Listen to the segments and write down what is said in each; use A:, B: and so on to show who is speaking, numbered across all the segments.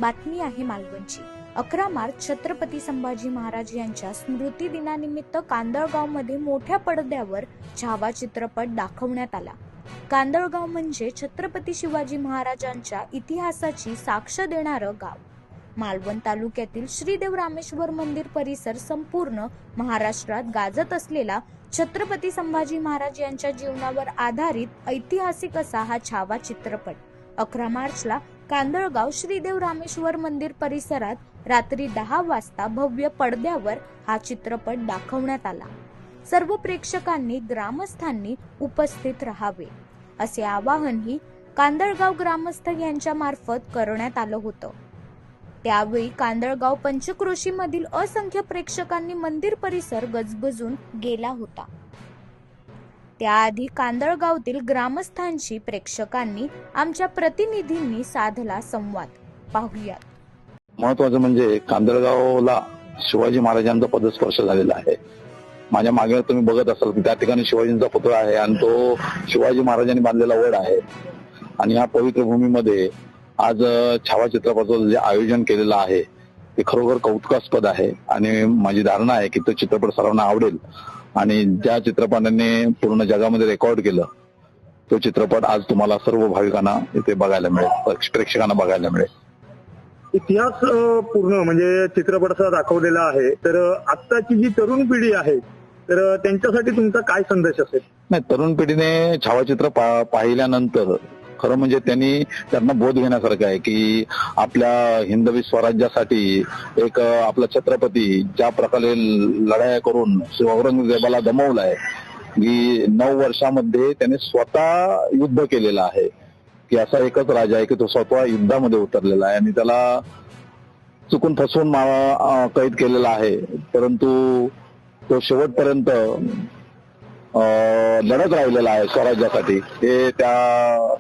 A: बातमी आहे मालवणची। 11 मार्च छत्रपती संभाजी महाराज यांच्या स्मृती दिनानिमित्त कांदळगावमध्ये मोठ्या पडद्यावर छावा चित्रपट दाखवण्यात आला। कांदळगाव म्हणजे छत्रपती शिवाजी महाराजांच्या इतिहासाची साक्ष देणारं गाव। मालवण तालुक्यातील श्रीदेव रामेश्वर मंदिर परिसर संपूर्ण महाराष्ट्रात गाजत असलेला छत्रपती संभाजी महाराज यांच्या जीवनावर आधारित ऐतिहासिक असा हा छावा चित्रपट 11 मार्चला कांदळगाव श्रीदेव रामेश्वर मंदिर परिसरात रात्री 10 वाजता भव्य पडद्यावर हा चित्रपट दाखवण्यात आला। सर्व प्रेक्षकांनी ग्रामस्थांनी उपस्थित राहावे असे आवाहनही कांदळगाव ग्रामस्थ यांच्या मार्फत करण्यात आलं होतं। त्यावेळी कांदळगाव पंचक्रोशी मधील असंख्य प्रेक्षकांनी मंदिर परिसर गजबजून गेला होता। त्याआधी कांदळगावतील ग्रामस्थांशी प्रेक्षकांनी आमच्या प्रतिनिधींनी साधला संवाद। पाहुयात।
B: महत्वाचं म्हणजे कांदळगावला शिवाजी महाराजांचा पदस्पर्श झालेला आहे। माझ्या मागे तुम्ही बघत असाल की त्या ठिकाणी शिवाजींचा पुतळा आहे आणि तो शिवाजी महाराजांनी बांधलेला वड आहे। आणि या पवित्र भूमीमध्ये आज छावा चित्रपटाचं जे आयोजन केलेलं आहे ते खरोखर कौतुकास्पद आहे आणि माझी धारणा आहे की तो चित्रपट सर्वांना आवडेल आणि ज्या चित्रपटाने पूर्ण जगामध्ये रेकॉर्ड केलं तो चित्रपट आज तुम्हाला सर्व भाविकांना इथे बघायला मिळेल, प्रेक्षकांना बघायला मिळेल।
C: इतिहास पूर्ण म्हणजे चित्रपटाचा दाखवलेला आहे। तर आत्ताची जी तरुण पिढी आहे तर त्यांच्यासाठी तुमचा काय संदेश असेल?
B: नाही, तरुण पिढीने छावाचित्र पाहिल्यानंतर खरं म्हणजे त्यांना बोध घेण्यासारखं आहे की आपल्या हिंदवी स्वराज्यासाठी एक आपला छत्रपती ज्या प्रकारे लढाया करून औरंगजेबाला दमवलाय की 9 वर्षामध्ये त्याने स्वतः युद्ध केलेलं आहे की असा एकच राजा आहे की तो स्वतः युद्धामध्ये उतरलेला आहे आणि त्याला चुकून फसवून कैद केलेला आहे, परंतु तो शेवटपर्यंत लढत राहिलेला आहे स्वराज्यासाठी। हे त्या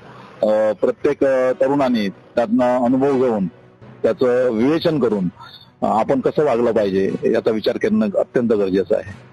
B: प्रत्येक तरुणांनी त्यातनं अनुभव घेऊन त्याचं विवेचन करून आपण कसं वागलं पाहिजे याचा विचार करणं अत्यंत गरजेचं आहे।